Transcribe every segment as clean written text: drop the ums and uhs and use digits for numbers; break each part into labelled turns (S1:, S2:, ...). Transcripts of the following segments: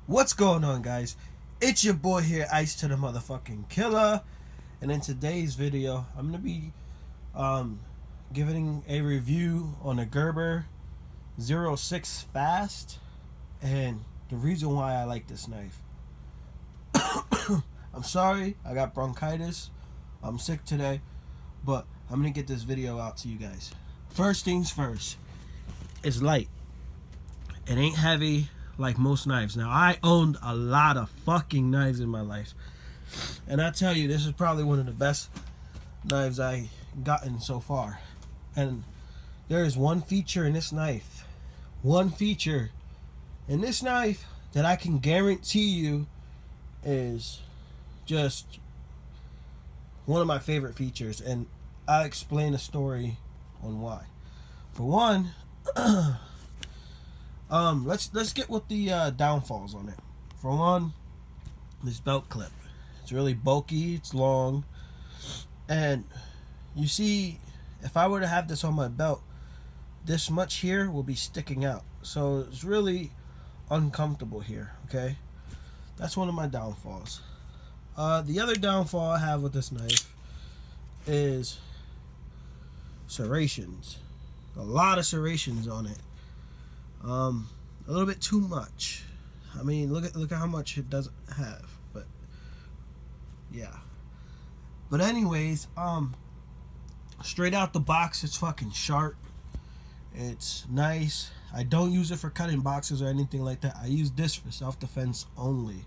S1: What's going on, guys? It's your boy here, Ice to the motherfucking killer. And in today's video, I'm gonna be giving a review on a Gerber 06 Fast and the reason why I like this knife. I'm sorry, I got bronchitis. I'm sick today, but I'm gonna get this video out to you guys. First things first, it's light. It ain't heavy like most knives. Now, I owned a lot of fucking knives in my life, and I tell you, this is probably one of the best knives I gotten so far. And there is one feature in this knife, that I can guarantee you is just one of my favorite features, and I'll explain a story on why. For one, let's get with the downfalls on it. For one, this belt clip. It's really bulky, it's long, and you see, if I were to have this on my belt, this much here will be sticking out. So it's really uncomfortable here, okay? That's one of my downfalls. The other downfall I have with this knife is serrations. A lot of serrations on it. A little bit too much. I mean, look at how much it doesn't have. But yeah. But anyways, straight out the box, it's fucking sharp. It's nice. I don't use it for cutting boxes or anything like that. I use this for self-defense only.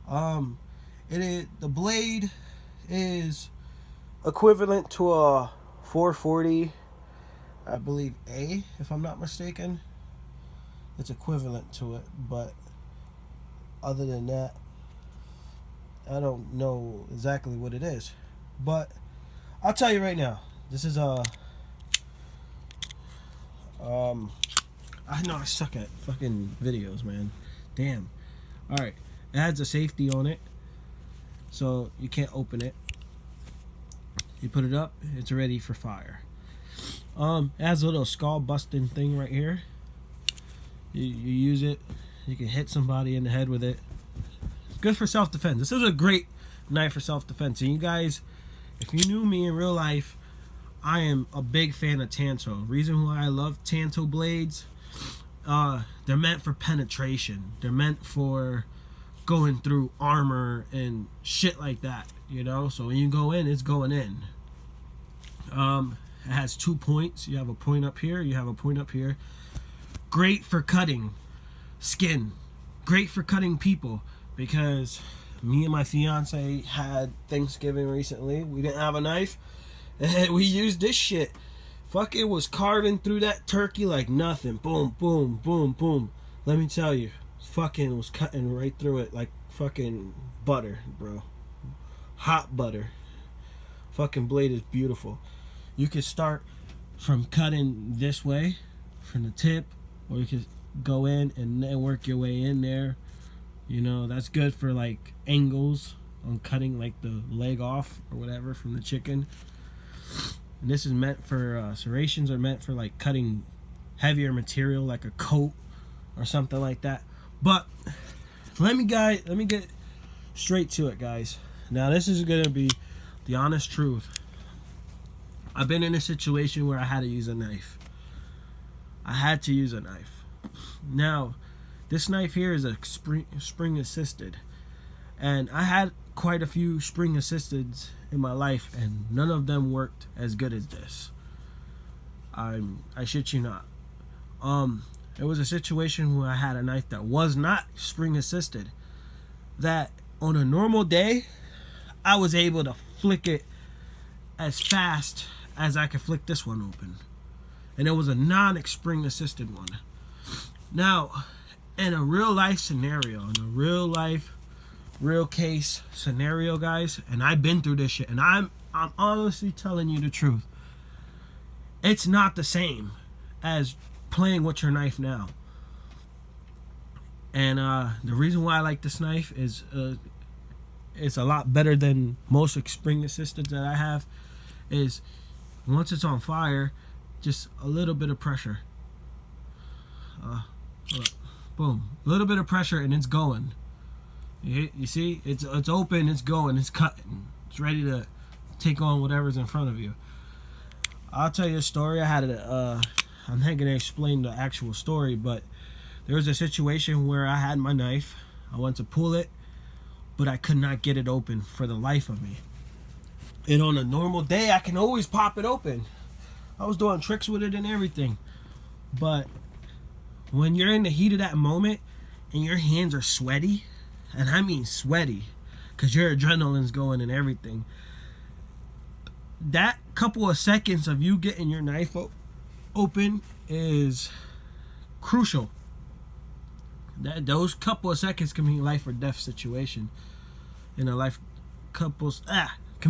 S1: The blade is equivalent to a 440, I believe, A, if I'm not mistaken. It's equivalent to it, but other than that, I don't know exactly what it is. But I'll tell you right now, this is a I know I suck at fucking videos, man. Damn. Alright. It has a safety on it, so you can't open it. You put it up, it's ready for fire. It has a little skull busting thing right here. You use it, you can hit somebody in the head with it. It's good for self-defense. This is a great knife for self-defense. And you guys, if you knew me in real life, I am a big fan of Tanto. Reason why I love Tanto blades, they're meant for penetration. They're meant for going through armor and shit like that, you know? So when you go in, it's going in. It has 2 points. You have a point up here, you have a point up here. Great for cutting skin. Great for cutting people, because me and my fiance had Thanksgiving recently. We didn't have a knife, and we used this shit. Fuck, it was carving through that turkey like nothing. Boom, boom, boom, boom. Let me tell you, fucking was cutting right through it like fucking butter, bro. Hot butter. Fucking blade is beautiful. You can start from cutting this way from the tip, or you can go in and then work your way in there. You know, that's good for like angles on cutting like the leg off or whatever from the chicken. And this is meant for serrations are meant for like cutting heavier material like a coat or something like that. But let me get straight to it, guys. Now this is gonna be the honest truth. I've been in a situation where I had to use a knife. I had to use a knife. Now, this knife here is a spring assisted, and I had quite a few spring assisteds in my life, and none of them worked as good as this. I shit you not. It was a situation where I had a knife that was not spring assisted, that on a normal day I was able to flick it as fast as I could flick this one open. And it was a non-spring assisted one. Now, in a real life scenario, in a real case scenario, guys, and I've been through this shit, and I'm honestly telling you the truth, it's not the same as playing with your knife now. And the reason why I like this knife is it's a lot better than most spring assisted that I have. Is once it's on fire, just a little bit of pressure. Hold up. Boom. A little bit of pressure and it's going. You see? It's open, it's going, it's cutting. It's ready to take on whatever's in front of you. I'll tell you a story. I'm not going to explain the actual story, but there was a situation where I had my knife. I went to pull it, but I could not get it open for the life of me. And on a normal day, I can always pop it open. I was doing tricks with it and everything. But when you're in the heat of that moment and your hands are sweaty, and I mean sweaty, because your adrenaline's going and everything, that couple of seconds of you getting your knife open is crucial. Those couple of seconds can mean life or death situation. In a life, can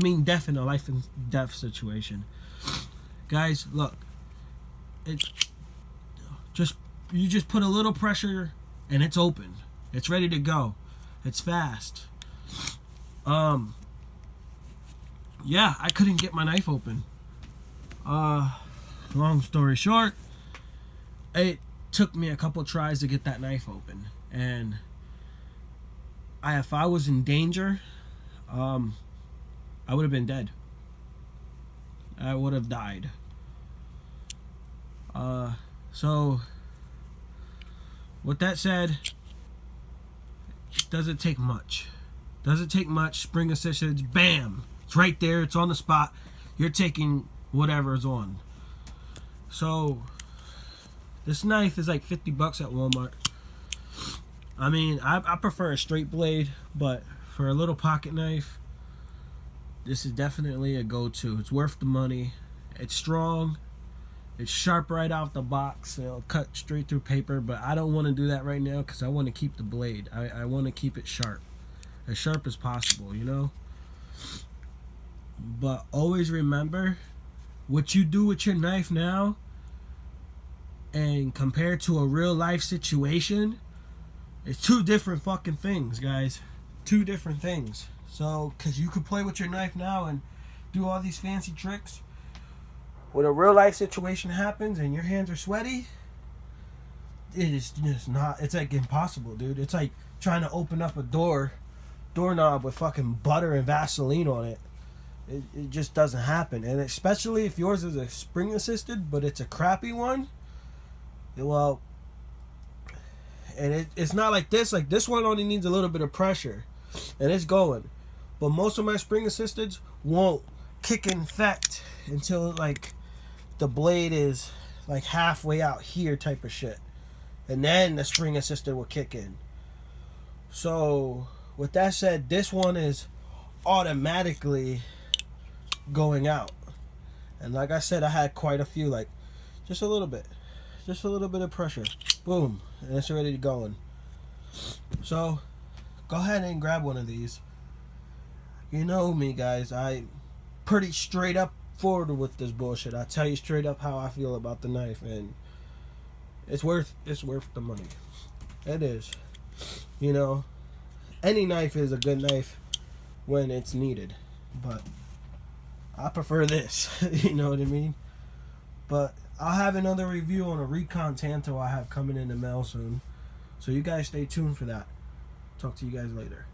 S1: mean death in a life and death situation. Guys, look, you just put a little pressure and it's open. It's ready to go. It's fast. Yeah, I couldn't get my knife open. Long story short, it took me a couple tries to get that knife open, and if I was in danger, I would have been dead. I would have died. So with that said, it doesn't take much. Spring assistance, bam, it's right there, it's on the spot. You're taking whatever is on. So this knife is like $50 at Walmart. I mean, I prefer a straight blade, but for a little pocket knife, this is definitely a go-to. It's worth the money. It's strong. It's sharp right out the box. It'll cut straight through paper, but I don't want to do that right now because I want to keep the blade. I want to keep it sharp. As sharp as possible, you know? But always remember, what you do with your knife now and compared to a real life situation, it's two different fucking things, guys. Two different things. So, because you could play with your knife now and do all these fancy tricks, when a real life situation happens and your hands are sweaty, it is just not, it's like impossible, dude. It's like trying to open up a doorknob with fucking butter and Vaseline on it. It just doesn't happen. And especially if yours is a spring assisted, but it's a crappy one, well, and it's not like this. Like this one only needs a little bit of pressure and it's going. But most of my spring assisteds won't kick in effect until like the blade is like halfway out here type of shit. And then the spring assisted will kick in. So with that said, this one is automatically going out. And like I said, I had quite a few, like just a little bit of pressure, boom, and it's ready to go in. So go ahead and grab one of these. You know me, guys, I'm pretty straight up forward with this bullshit. I tell you straight up how I feel about the knife, and it's worth the money. It is. You know, any knife is a good knife when it's needed, but I prefer this. You know what I mean? But I'll have another review on a Recon Tanto I have coming in the mail soon, so you guys stay tuned for that. Talk to you guys later.